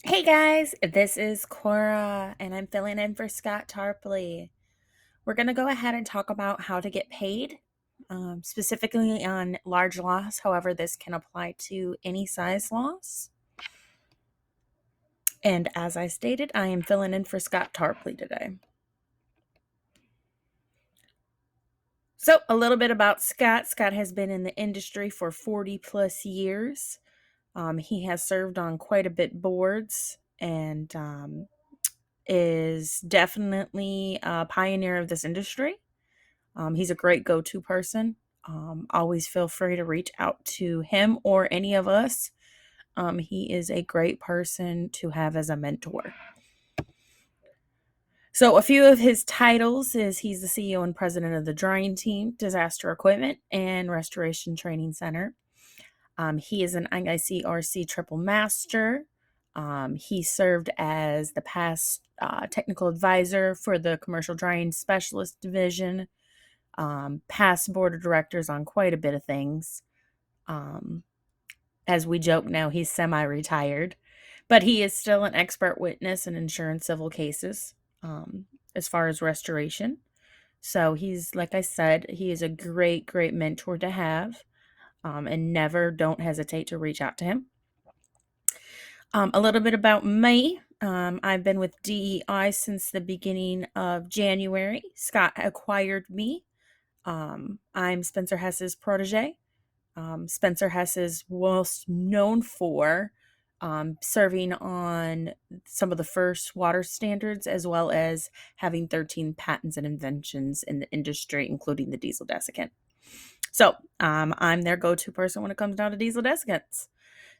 Hey guys, this is Cora and I'm filling in for Scott Tarpley. We're going to go ahead and talk about how to get paid, specifically on large loss. However, this can apply to any size loss. And as I stated, I am filling in for Scott Tarpley today. So, a little bit about Scott. Scott has been in the industry for 40 plus years. He has served on quite a bit boards and is definitely a pioneer of this industry. He's a great go-to person. Always feel free to reach out to him or any of us. He is a great person to have as a mentor. So a few of his titles is he's the CEO and president of the Drying Team, Disaster Equipment, and Restoration Training Center. He is an IICRC Triple Master. He served as the past technical advisor for the Commercial Drying Specialist Division, past board of directors on quite a bit of things. As we joke now, he's semi-retired, but he is still an expert witness in insurance civil cases as far as restoration. So he's, like I said, he is a great, great mentor to have, and never don't hesitate to reach out to him. A little bit about me. I've been with DEI since the beginning of January. Scott acquired me. I'm Spencer Hess's protege. Spencer Hess is most known for serving on some of the first water standards, as well as having 13 patents and inventions in the industry, including the diesel desiccant. So I'm their go-to person when it comes down to diesel desiccants.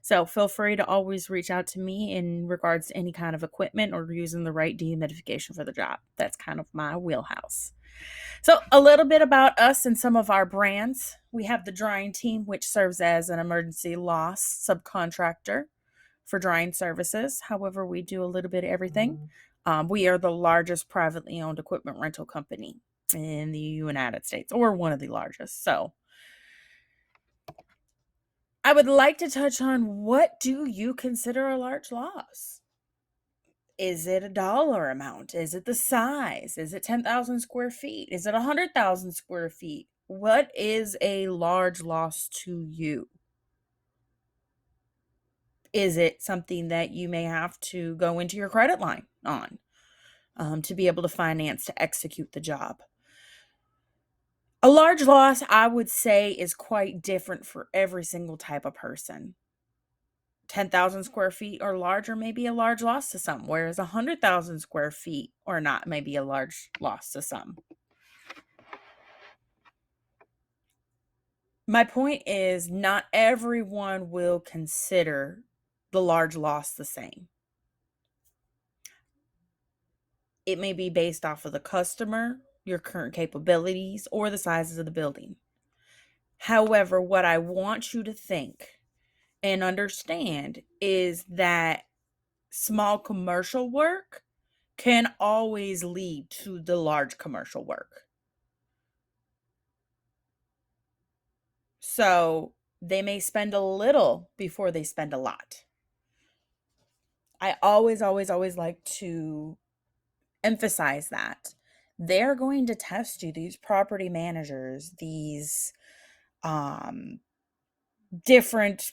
So feel free to always reach out to me in regards to any kind of equipment or using the right dehumidification for the job. That's kind of my wheelhouse. So a little bit about us and some of our brands. We have the Drying Team, which serves as an emergency loss subcontractor for drying services. However, we do a little bit of everything. We are the largest privately owned equipment rental company in the United States, or one of the largest. So I would like to touch on, what do you consider a large loss? Is it a dollar amount? Is it the size? Is it 10,000 square feet? Is it 100,000 square feet? What is a large loss to you? Is it something that you may have to go into your credit line on to be able to finance to execute the job? A large loss, I would say, is quite different for every single type of person. 10,000 square feet or larger may be a large loss to some, whereas 100,000 square feet or not may be a large loss to some. My point is, not everyone will consider the large loss the same. It may be based off of the customer, your current capabilities, or the sizes of the building. However, what I want you to think and understand is that small commercial work can always lead to the large commercial work. So they may spend a little before they spend a lot. I always, always, always like to emphasize that they're going to test you, these property managers, these different,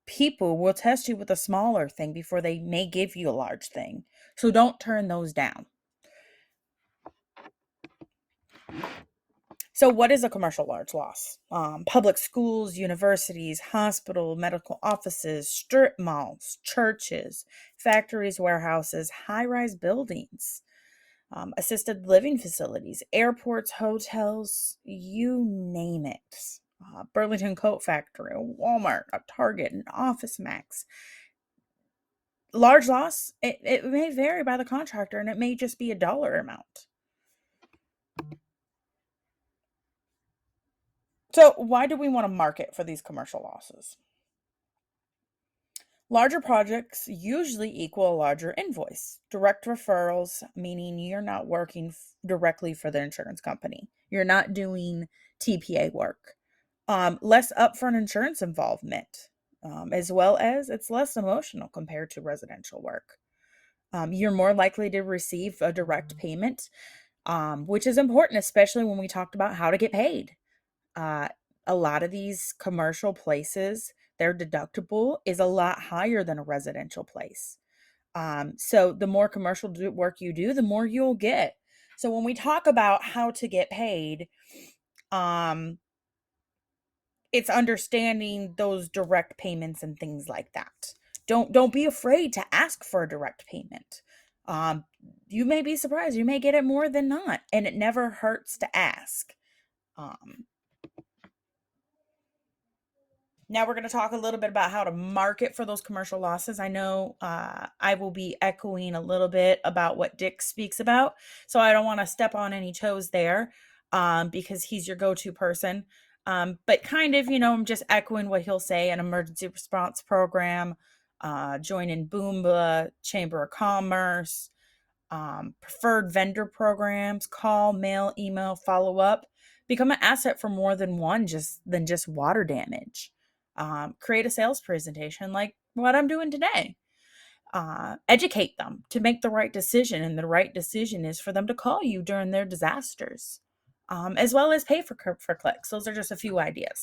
people will test you with a smaller thing before they may give you a large thing. So don't turn those down. So what is a commercial large loss? Public schools, universities, hospital, medical offices, strip malls, churches, factories, warehouses, high-rise buildings, assisted living facilities, airports, hotels, you name it. Burlington Coat Factory, a Walmart, a Target, an Office Max. Large loss, it may vary by the contractor, and it may just be a dollar amount. So why do we want to market for these commercial losses? Larger projects usually equal a larger invoice. Direct referrals, meaning you're not working directly for the insurance company. You're not doing TPA work. Less upfront insurance involvement. as well as it's less emotional compared to residential work. You're more likely to receive a direct payment, which is important, especially when we talked about how to get paid. Uh, a lot of these commercial places, their deductible is a lot higher than a residential place. So the more commercial work you do, the more you'll get. So when we talk about how to get paid, um, it's understanding those direct payments and things like that. Don't be afraid to ask for a direct payment. Um, you may be surprised. You may get it more than not, and it never hurts to ask. Um, Now we're going to talk a little bit about how to market for those commercial losses. I know I will be echoing a little bit about what Dick speaks about, so I don't want to step on any toes there because he's your go-to person. But kind of, I'm just echoing what he'll say: an emergency response program, joining Boomba, Chamber of Commerce, preferred vendor programs, call, mail, email, follow up. Become an asset for more than one than just water damage. Create a sales presentation like what I'm doing today. Educate them to make the right decision, and the right decision is for them to call you during their disasters, as well as pay for clicks. Those are just a few ideas.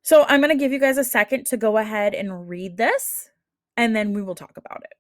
So I'm going to give you guys a second to go ahead and read this, and then we will talk about it.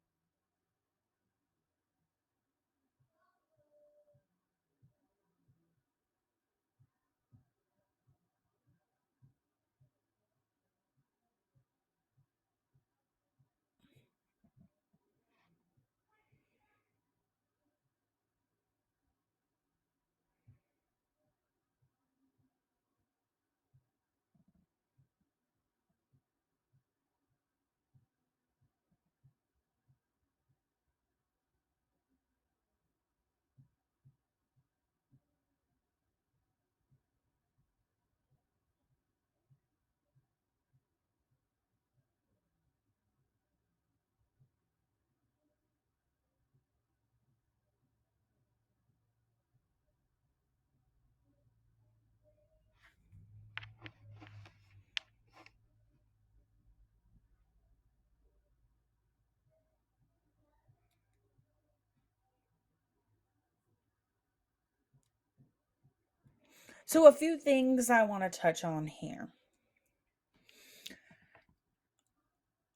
So a few things I want to touch on here.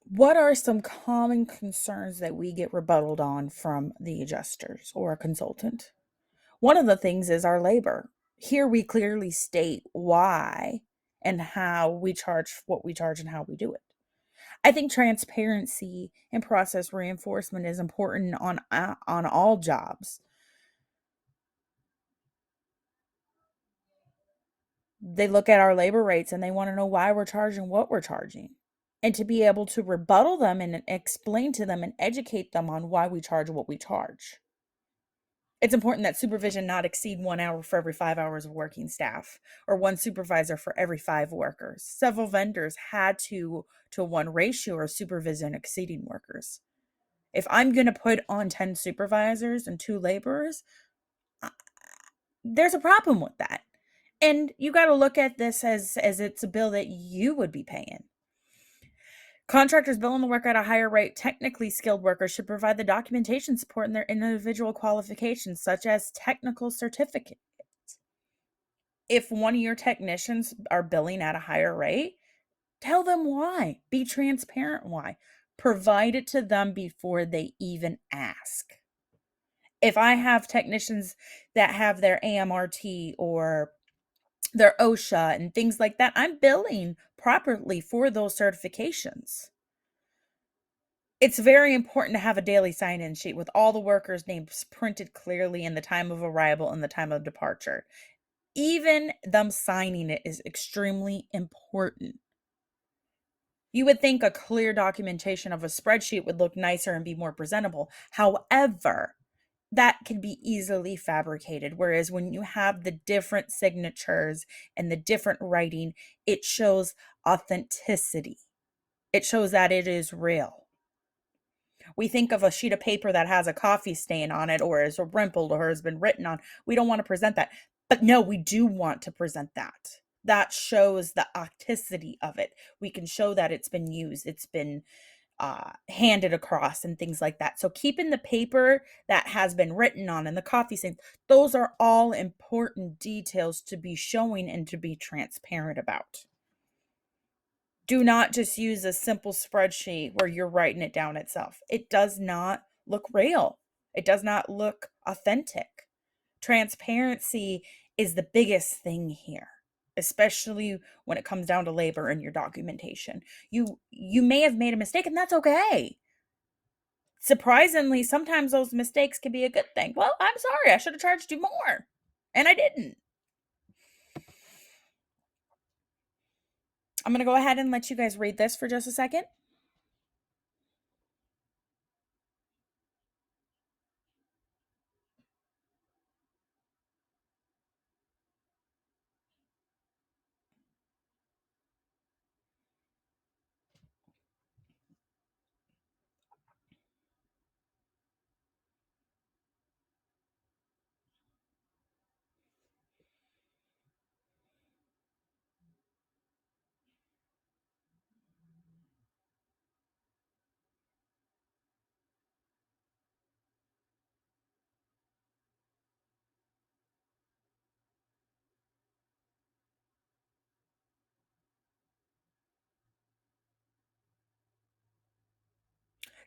What are some common concerns that we get rebutted on from the adjusters or a consultant? One of the things is our labor. Here we clearly state why and how we charge what we charge and how we do it. I think transparency and process reinforcement is important on all jobs. They look at our labor rates and they want to know why we're charging what we're charging. And to be able to rebuttal them and explain to them and educate them on why we charge what we charge. It's important that supervision not exceed 1 hour for every 5 hours of working staff, or one supervisor for every 5 workers. Several vendors had to one ratio or supervision exceeding workers. If I'm going to put on 10 supervisors and 2 laborers, there's a problem with that. And you got to look at this as it's a bill that you would be paying. Contractors billing the work at a higher rate. Technically skilled workers should provide the documentation support in their individual qualifications, such as technical certificates. If one of your technicians are billing at a higher rate, tell them why. Be transparent why. Provide it to them before they even ask. If I have technicians that have their AMRT or their OSHA and things like that, I'm billing properly for those certifications. It's very important to have a daily sign-in sheet with all the workers' names printed clearly in the time of arrival and the time of departure. Even them signing it is extremely important. You would think a clear documentation of a spreadsheet would look nicer and be more presentable. However, that can be easily fabricated. Whereas when you have the different signatures and the different writing, it shows authenticity. It shows that it is real. We think of a sheet of paper that has a coffee stain on it or is wrinkled or has been written on. We don't want to present that. But no, we do want to present that. that shows the authenticity of it. We can show that it's been used, it's been handed across and things like that. So keeping the paper that has been written on and the coffee stains, those are all important details to be showing and to be transparent about. Do not just use a simple spreadsheet where you're writing it down itself. It does not look real. It does not look authentic. Transparency is the biggest thing here, especially when it comes down to labor and your documentation. You may have made a mistake, and that's okay. Surprisingly, sometimes those mistakes can be a good thing. Well, I'm sorry, I should have charged you more, and I didn't. I'm going to go ahead and let you guys read this for just a second.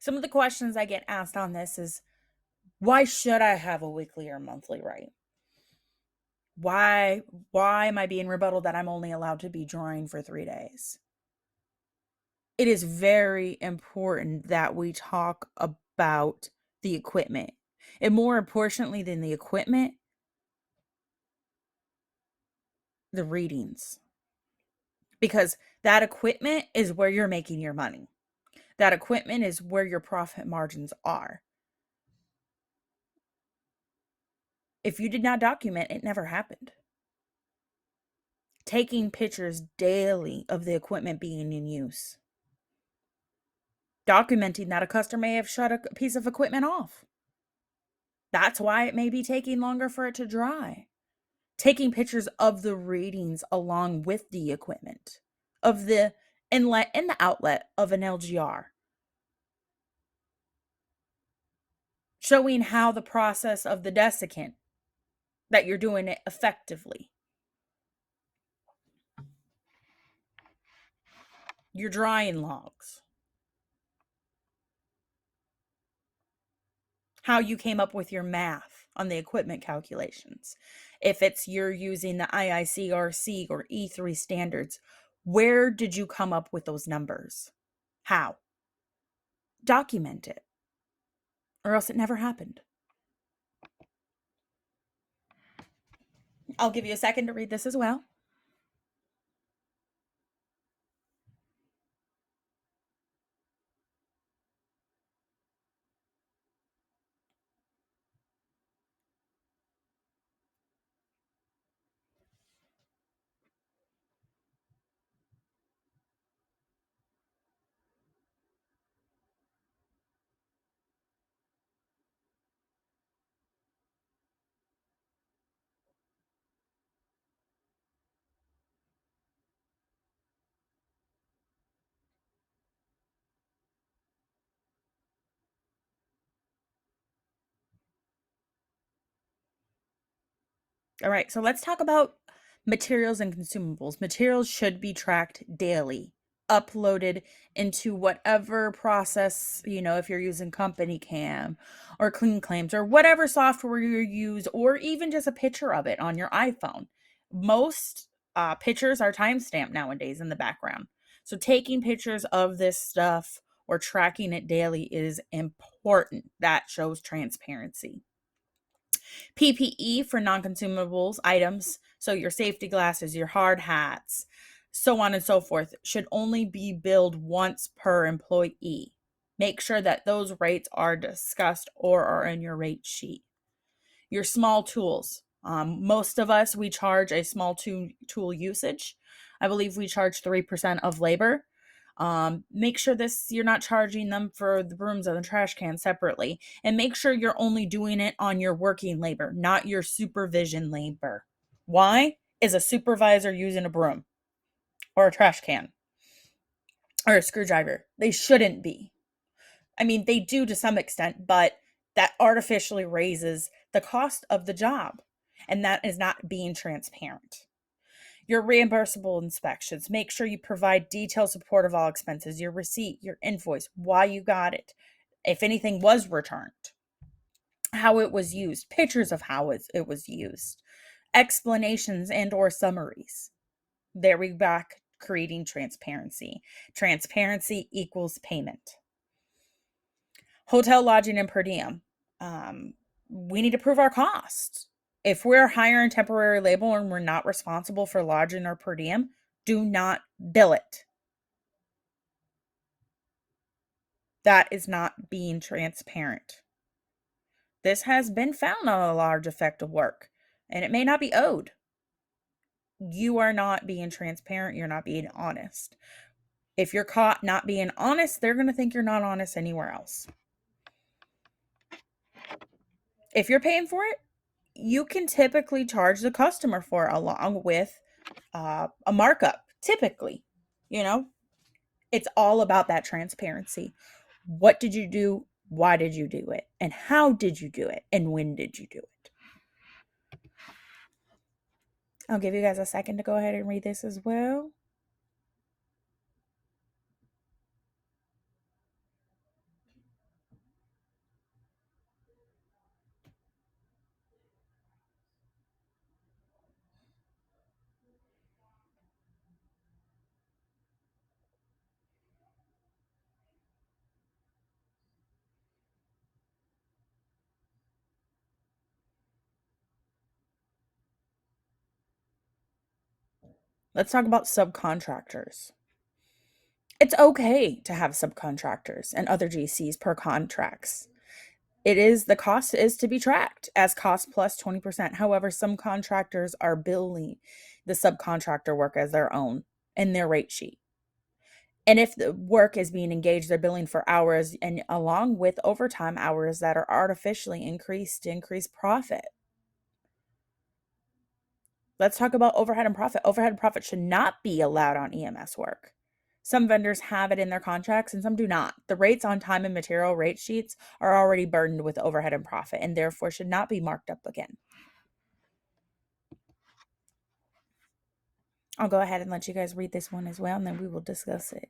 Some of the questions I get asked on this is, why should I have a weekly or monthly rate? Why am I being rebutted that I'm only allowed to be drawing for 3 days? It is very important that we talk about the equipment. And more importantly than the equipment, the readings. Because that equipment is where you're making your money. That equipment is where your profit margins are. If you did not document, it never happened. Taking pictures daily of the equipment being in use. Documenting that a customer may have shut a piece of equipment off. That's why it may be taking longer for it to dry. Taking pictures of the readings along with the equipment, of the inlet and the outlet of an LGR. Showing how the process of the desiccant, that you're doing it effectively. Your drying logs. How you came up with your math on the equipment calculations. If it's you're using the IICRC or E3 standards, where did you come up with those numbers? How? Document it, or else it never happened. I'll give you a second to read this as well. All right, so let's talk about materials and consumables. Materials should be tracked daily, uploaded into whatever process, if you're using Company Cam or Clean Claims or whatever software you use, or even just a picture of it on your iPhone. Most pictures are timestamped nowadays in the background. So taking pictures of this stuff or tracking it daily is important. That shows transparency. PPE for non-consumables items, so your safety glasses, your hard hats, so on and so forth, should only be billed once per employee. Make sure that those rates are discussed or are in your rate sheet. Your small tools. Most of us, we charge a small tool usage. I believe we charge 3% of labor. Make sure you're not charging them for the brooms and the trash can separately, and make sure you're only doing it on your working labor, not your supervision labor. Why? is a supervisor using a broom or a trash can or a screwdriver. They shouldn't be. I mean, they do to some extent, but that artificially raises the cost of the job, and that is not being transparent. Your reimbursable inspections, make sure you provide detailed support of all expenses, your receipt, your invoice, why you got it, if anything was returned, how it was used, pictures of how it was used, explanations and or summaries. There we back creating transparency. Transparency equals payment. Hotel lodging and per diem. We need to prove our cost. If we're hiring temporary labor and we're not responsible for lodging or per diem, do not bill it. That is not being transparent. This has been found on a large effect of work, and it may not be owed. You are not being transparent. You're not being honest. If you're caught not being honest, they're going to think you're not honest anywhere else. If you're paying for it, you can typically charge the customer for it along with a markup. Typically, it's all about that transparency. What did you do? Why did you do it? And how did you do it? And when did you do it? I'll give you guys a second to go ahead and read this as well. Let's talk about subcontractors. It's okay to have subcontractors and other GCs per contracts. The cost is to be tracked as cost plus 20%. However, some contractors are billing the subcontractor work as their own in their rate sheet. And if the work is being engaged, they're billing for hours and along with overtime hours that are artificially increased to increase profit. Let's talk about overhead and profit. Overhead and profit should not be allowed on EMS work. Some vendors have it in their contracts and some do not. The rates on time and material rate sheets are already burdened with overhead and profit and therefore should not be marked up again. I'll go ahead and let you guys read this one as well, and then we will discuss it.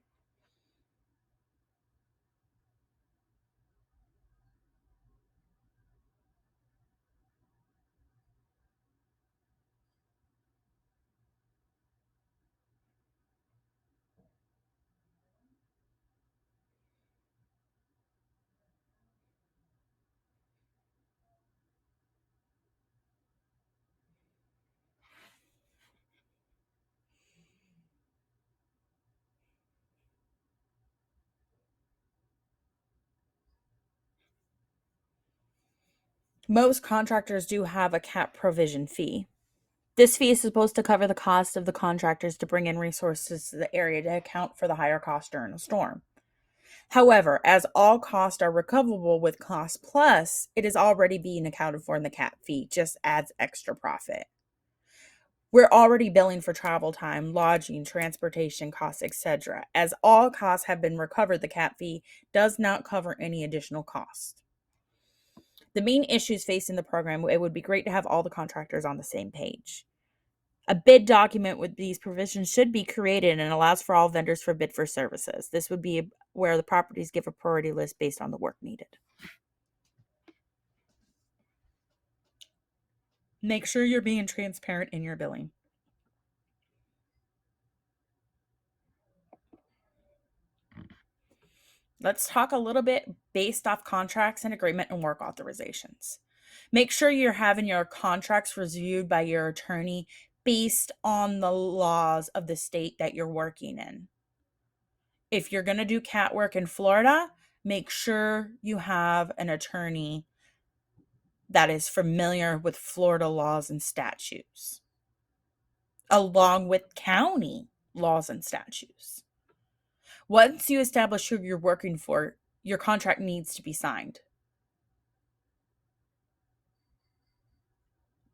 Most contractors do have a cap provision fee. This fee is supposed to cover the cost of the contractors to bring in resources to the area to account for the higher cost during a storm. However, as all costs are recoverable with cost plus, it is already being accounted for in the cap fee, just adds extra profit. We're already billing for travel time, lodging, transportation costs, etc. As all costs have been recovered, the cap fee does not cover any additional cost. The main issues facing the program, it would be great to have all the contractors on the same page. A bid document with these provisions should be created and allows for all vendors for bid for services. This would be where the properties give a priority list based on the work needed. Make sure you're being transparent in your billing. Let's talk a little bit based off contracts and agreement and work authorizations. Make sure you're having your contracts reviewed by your attorney based on the laws of the state that you're working in. If you're going to do cat work in Florida, make sure you have an attorney that is familiar with Florida laws and statutes, along with county laws and statutes. Once you establish who you're working for, your contract needs to be signed.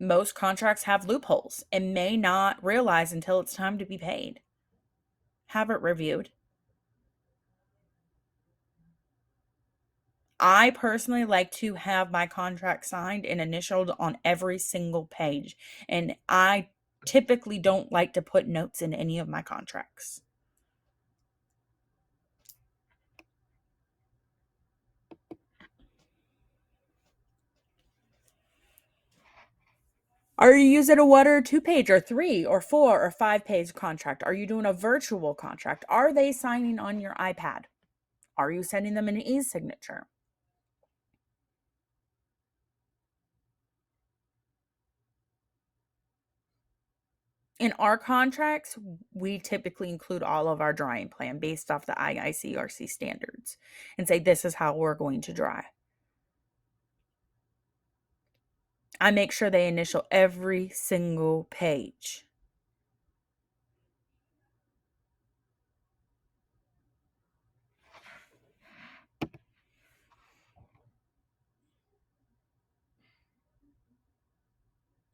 Most contracts have loopholes and may not realize until it's time to be paid. Have it reviewed. I personally like to have my contract signed and initialed on every single page, and I typically don't like to put notes in any of my contracts. Are you using a 1 or 2 page or 3 or 4 or 5 page contract? Are you doing a virtual contract? Are they signing on your iPad? Are you sending them an e-signature? In our contracts, we typically include all of our drying plan based off the IICRC standards and say this is how we're going to dry. I make sure they initial every single page.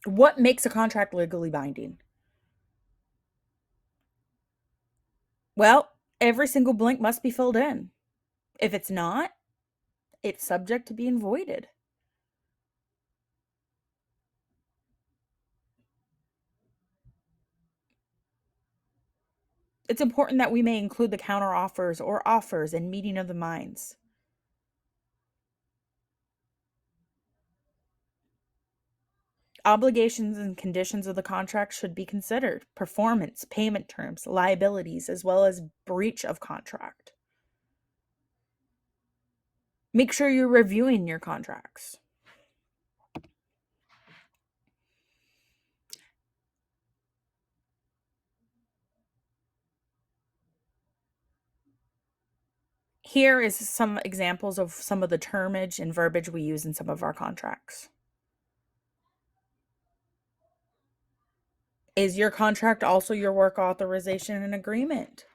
What makes a contract legally binding? Well, every single blank must be filled in. If it's not, it's subject to being voided. It's important that we may include the counteroffers or offers and meeting of the minds. Obligations and conditions of the contract should be considered: performance, payment terms, liabilities, as well as breach of contract. Make sure you're reviewing your contracts. Here is some examples of some of the termage and verbiage we use in some of our contracts. Is your contract also your work authorization and agreement?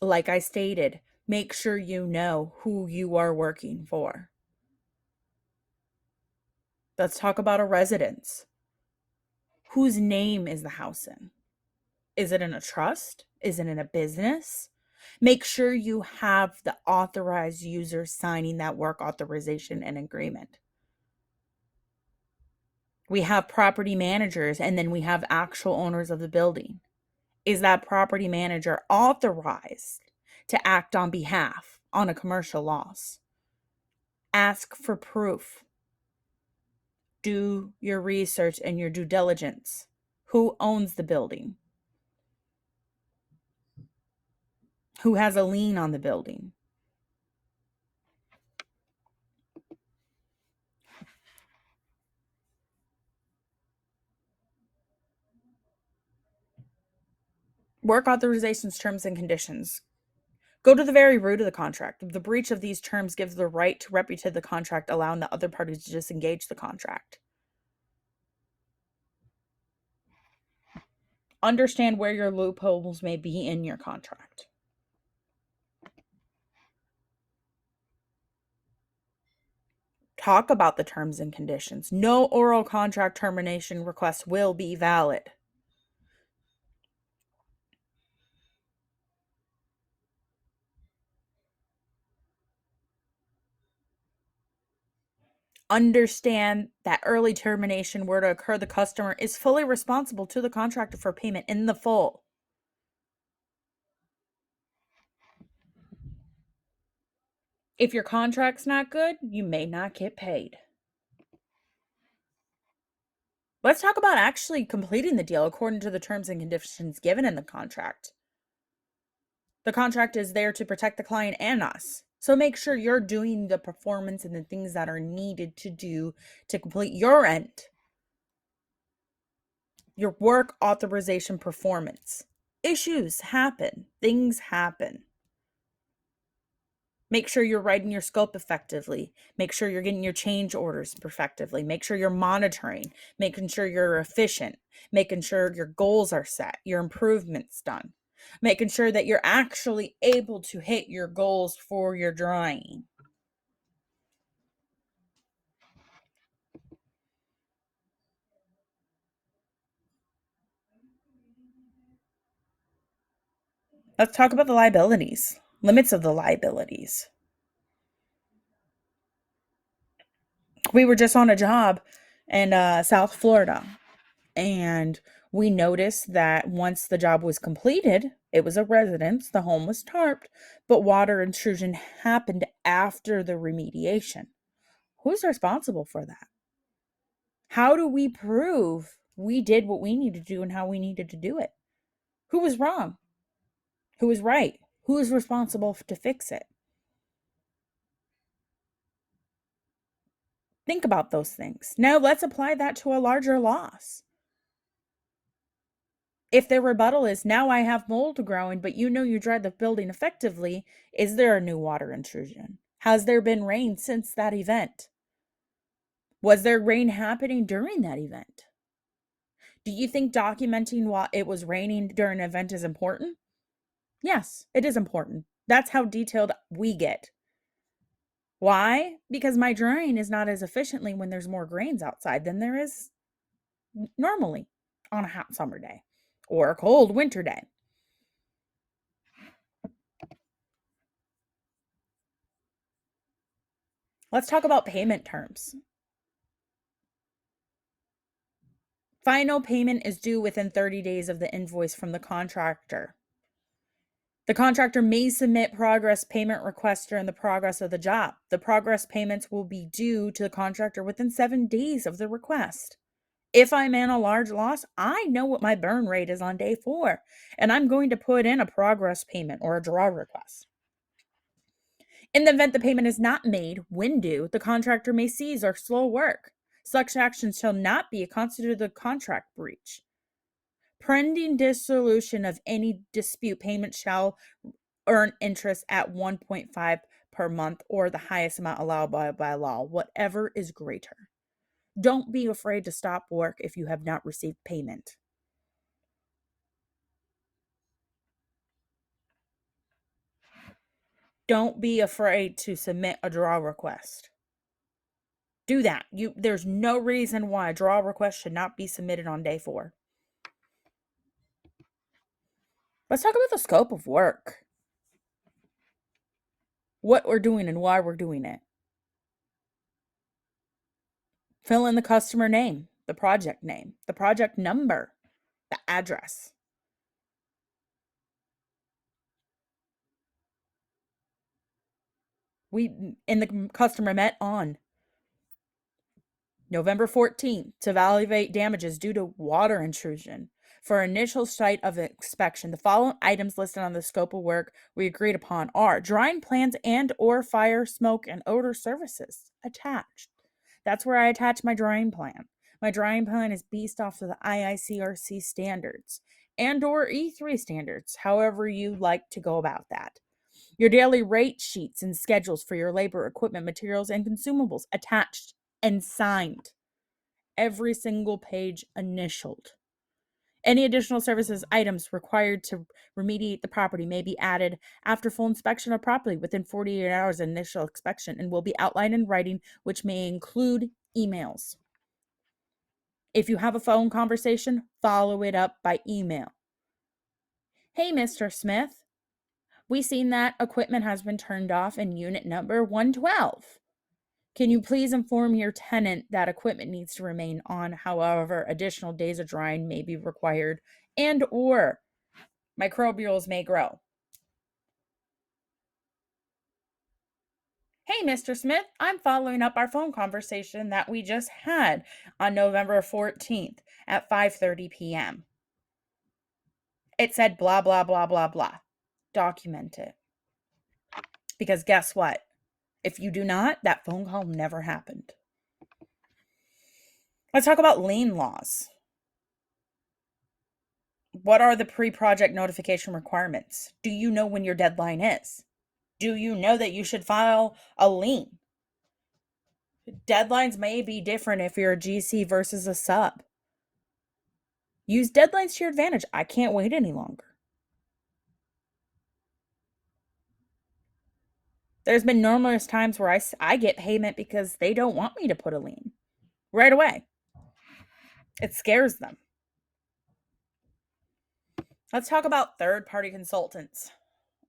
Like I stated, make sure you know who you are working for. Let's talk about a residence. Whose name is the house in? Is it in a trust? Is it in a business? Make sure you have the authorized user signing that work authorization and agreement. We have property managers, and then we have actual owners of the building. Is that property manager authorized to act on behalf on a commercial loss? Ask for proof. Do your research and your due diligence. Who owns the building? Who has a lien on the building? Work authorizations, terms, and conditions. Go to the very root of the contract. The breach of these terms gives the right to repudiate the contract, allowing the other party to disengage the contract. Understand where your loopholes may be in your contract. Talk about the terms and conditions. No oral contract termination request will be valid. Understand that early termination were to occur, the customer is fully responsible to the contractor for payment in the full. If your contract's not good, you may not get paid. Let's talk about actually completing the deal according to the terms and conditions given in the contract. The contract is there to protect the client and us. So make sure you're doing the performance and the things that are needed to do to complete your end. Your work authorization performance. Issues happen. Things happen. Make sure you're writing your scope effectively. Make sure you're getting your change orders effectively. Make sure you're monitoring, making sure you're efficient, making sure your goals are set, your improvements done, making sure that you're actually able to hit your goals for your drawing. Let's talk about the liabilities, limits of the liabilities. We were just on a job in South Florida, and we noticed that once the job was completed, it was a residence, the home was tarped, but water intrusion happened after the remediation. Who's responsible for that? How do we prove we did what we needed to do and how we needed to do it? Who was wrong? Who was right? Who is responsible to fix it? Think about those things. Now let's apply that to a larger loss. If their rebuttal is, now I have mold growing, but you know you dried the building effectively, is there a new water intrusion? Has there been rain since that event? Was there rain happening during that event? Do you think documenting while it was raining during an event is important? Yes, it is important. That's how detailed we get. Why? Because my drying is not as efficiently when there's more grains outside than there is normally on a hot summer day or a cold winter day. Let's talk about payment terms. Final payment is due within 30 days of the invoice from the contractor. The contractor may submit progress payment requests during the progress of the job. The progress payments will be due to the contractor within 7 days of the request. If I'm in a large loss, I know what my burn rate is on day 4, and I'm going to put in a progress payment or a draw request. In the event the payment is not made when due, the contractor may cease or slow work. Such action shall not be constituted a contract breach. Pending dissolution of any dispute, payment shall earn interest at 1.5 per month or the highest amount allowed by law, whatever is greater. Don't be afraid to stop work if you have not received payment. Don't be afraid to submit a draw request. Do that. There's no reason why a draw request should not be submitted on day 4. Let's talk about the scope of work. What we're doing and why we're doing it. Fill in the customer name, the project number, the address. The customer met on November 14th to evaluate damages due to water intrusion. For initial site of inspection, the following items listed on the scope of work we agreed upon are drying plans and or fire, smoke, and odor services attached. That's where I attach my drying plan. My drying plan is based off of the IICRC standards and or E3 standards, however you like to go about that. Your daily rate sheets and schedules for your labor, equipment, materials, and consumables attached and signed. Every single page initialed. Any additional services items required to remediate the property may be added after full inspection of property within 48 hours of initial inspection and will be outlined in writing, which may include emails. If you have a phone conversation, follow it up by email. Hey, Mr. Smith, we seen that equipment has been turned off in unit number 112. Can you please inform your tenant that equipment needs to remain on, however, additional days of drying may be required and or microbials may grow. Hey, Mr. Smith, I'm following up our phone conversation that we just had on November 14th at 5:30 p.m. It said blah, blah, blah, blah, blah. Document it. Because guess what? If you do not, that phone call never happened. Let's talk about lien laws. What are the pre-project notification requirements? Do you know when your deadline is? Do you know that you should file a lien? Deadlines may be different if you're a GC versus a sub. Use deadlines to your advantage. I can't wait any longer. There's been numerous times where I get payment because they don't want me to put a lien right away. It scares them. Let's talk about third-party consultants.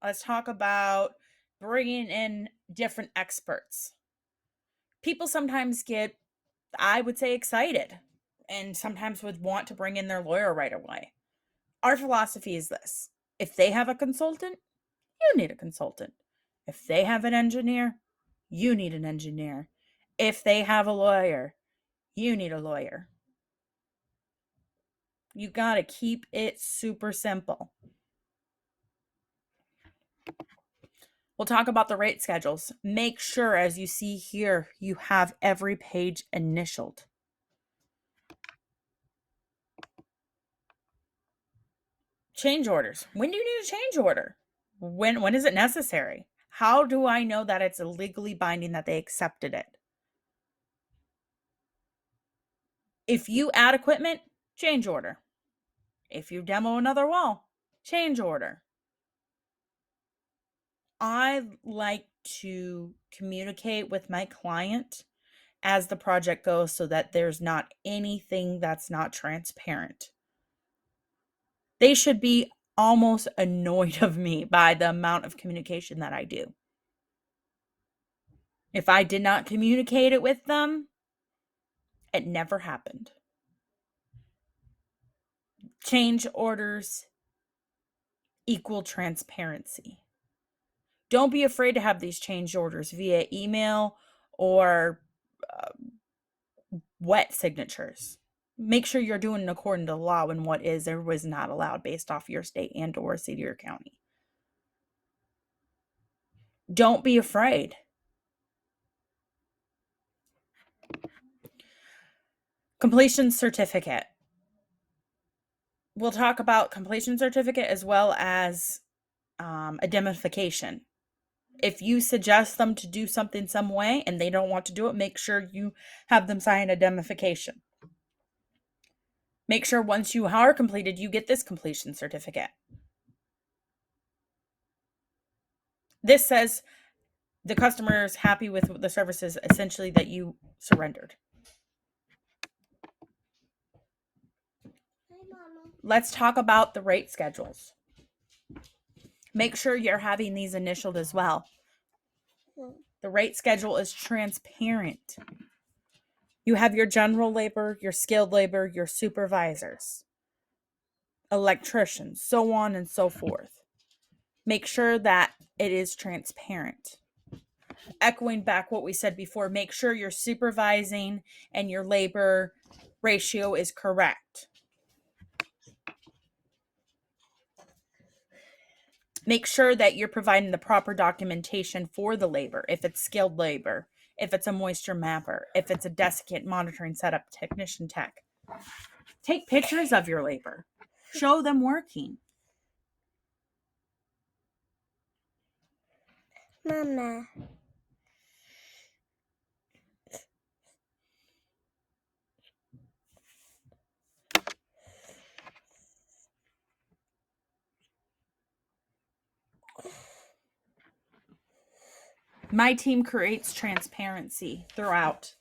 Let's talk about bringing in different experts. People sometimes get, I would say, excited and sometimes would want to bring in their lawyer right away. Our philosophy is this: if they have a consultant, you need a consultant. If they have an engineer, you need an engineer. If they have a lawyer, you need a lawyer. You got to keep it super simple. We'll talk about the rate schedules. Make sure, as you see here, you have every page initialed. Change orders. When do you need a change order? When is it necessary? How do I know that it's legally binding, that they accepted it? If you add equipment, change order. If you demo another wall, change order. I like to communicate with my client as the project goes so that there's not anything that's not transparent. They should be almost annoyed of me by the amount of communication that I do. If I did not communicate it with them, it never happened. Change orders equal transparency. Don't be afraid to have these change orders via email or wet signatures. Make sure you're doing it according to law and what is or was not allowed based off your state and or city or county. Don't be afraid. Completion certificate. We'll talk about completion certificate as well as indemnification. If you suggest them to do something some way and they don't want to do it, make sure you have them sign indemnification. Make sure once you are completed, you get this completion certificate. This says the customer is happy with the services essentially that you surrendered. Let's talk about the rate schedules. Make sure you're having these initialed as well. The rate schedule is transparent. You have your general labor, your skilled labor, your supervisors, electricians, so on and so forth. Make sure that it is transparent. Echoing back what we said before, make sure your supervising and your labor ratio is correct. Make sure that you're providing the proper documentation for the labor. If it's skilled labor, if it's a moisture mapper, if it's a desiccant monitoring setup technician tech. Take pictures of your labor. Show them working. Mama. My team creates transparency throughout.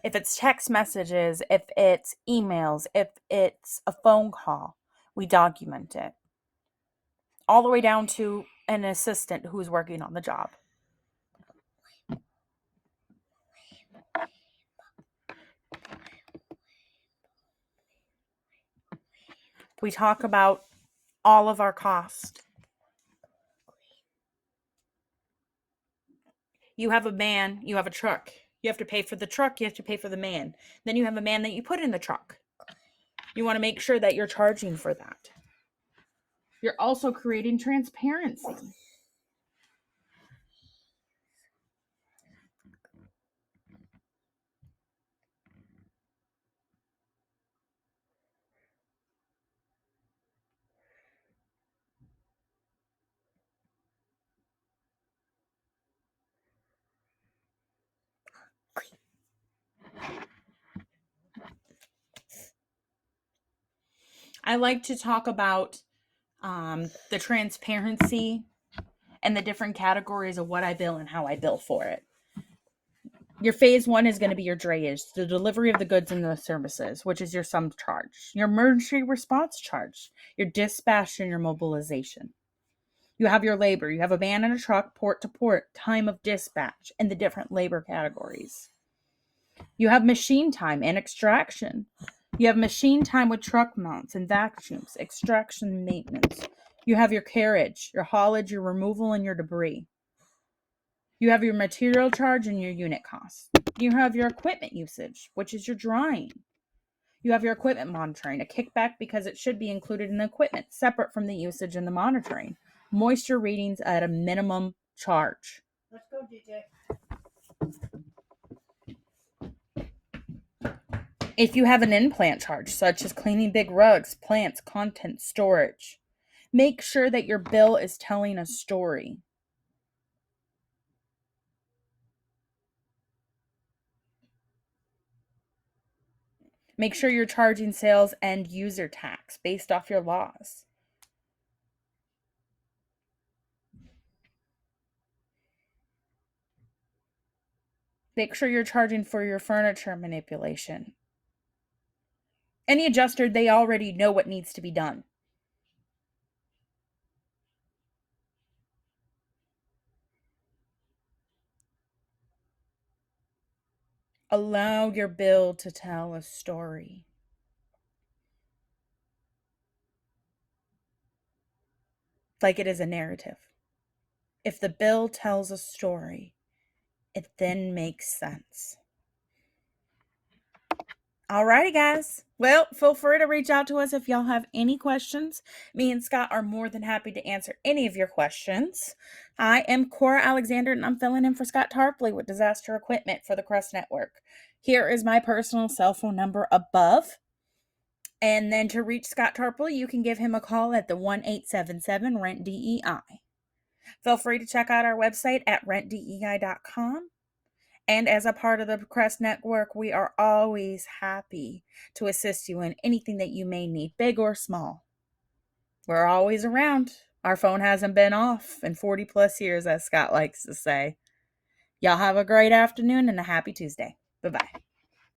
If it's text messages, if it's emails, if it's a phone call, we document it. All the way down to an assistant who's working on the job. We talk about all of our cost. You have a man, you have a truck. You have to pay for the truck, you have to pay for the man. Then you have a man that you put in the truck. You want to make sure that you're charging for that. You're also creating transparency. I like to talk about the transparency and the different categories of what I bill and how I bill for it. Your phase one is going to be your drayage, the delivery of the goods and the services, which is your sum charge, your emergency response charge, your dispatch, and your mobilization. You have your labor. You have a van and a truck, port to port, time of dispatch, and the different labor categories. You have machine time and extraction. You have machine time with truck mounts and vacuums, extraction maintenance. You have your carriage, your haulage, your removal, and your debris. You have your material charge and your unit cost. You have your equipment usage, which is your drying. You have your equipment monitoring, a kickback because it should be included in the equipment, separate from the usage and the monitoring. Moisture readings at a minimum charge. Let's go, DJ. If you have an in-plant charge, such as cleaning big rugs, plants, content, storage, make sure that your bill is telling a story. Make sure you're charging sales and user tax based off your laws. Make sure you're charging for your furniture manipulation. Any adjuster, they already know what needs to be done. Allow your bill to tell a story. Like it is a narrative. If the bill tells a story, it then makes sense. Alrighty, guys. Well, feel free to reach out to us if y'all have any questions. Me and Scott are more than happy to answer any of your questions. I am Cora Alexander, and I'm filling in for Scott Tarpley with Disaster Equipment for the Crest Network. Here is my personal cell phone number above. And then to reach Scott Tarpley, you can give him a call at the 1-877-RENT-DEI. Feel free to check out our website at rentdei.com. And as a part of the Crest Network, we are always happy to assist you in anything that you may need, big or small. We're always around. Our phone hasn't been off in 40 plus years, as Scott likes to say. Y'all have a great afternoon and a happy Tuesday. Bye-bye.